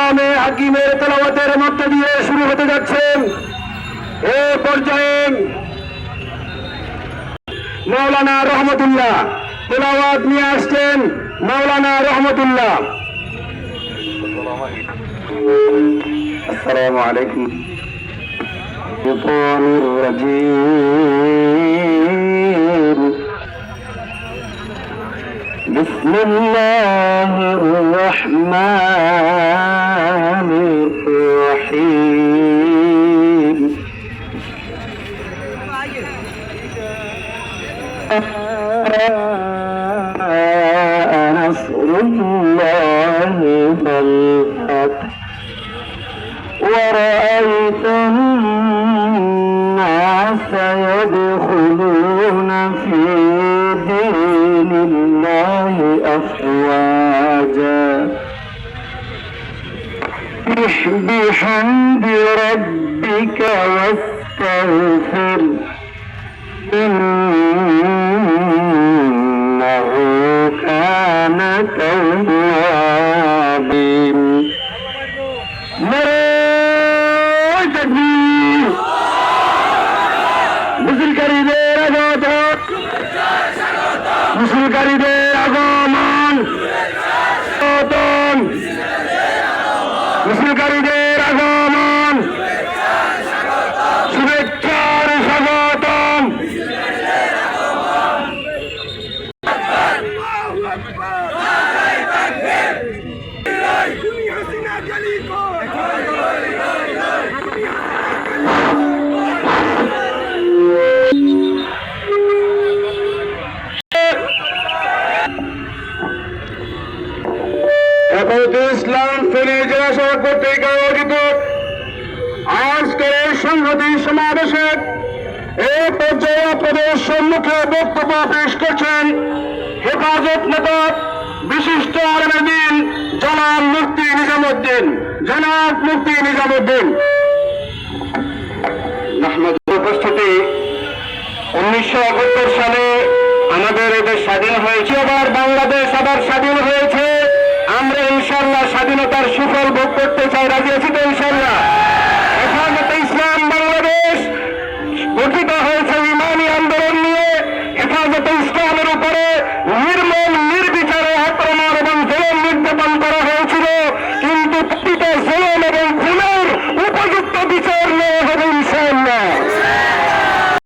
কালামে হাকিমের তেলাওয়াতের মধ্য দিয়ে শুরু হতে যাচ্ছেন। এ পর্যায়ে মাওলানা রহমতুল্লাহ তেলাওয়াত নিয়ে আসছেন। মাওলানা রহমতুল্লাহ। আসসালামু আলাইকুম। بسم الله الرحمن الرحيم نصر الله والفتح ورأيت الناس يدخلون في دين الله أفواجا بحمد ربك واستغفر إنه كان توابا মুসলিমকারীদের আগমন মুসলিমকারীদের আগমন শুভেচ্ছার স্বাগতম। ইসলাম ফেনী জেলা সড়ক কর্তৃক আয়োজিত আজকের সংহতি সমাবেশে এ পর্যায়ে আপনাদের সম্মুখে বক্তব্য পেশ করছেন হেফাজত নেতা বিশিষ্ট আলেমের দিন জনাব মুফতি নিজামুদ্দিন। উপস্থিতি 1971 সালে আমাদের এদের স্বাধীন হয়েছে, আবার বাংলাদেশ আবার স্বাধীন হয়েছে। আমরা ইনশাআল্লাহ স্বাধীনতার সুফল ভোগ করতে চাই। রাজি আছি তো ইনশাআল্লাহ? হেফাজতে ইসলাম বাংলাদেশ গঠিত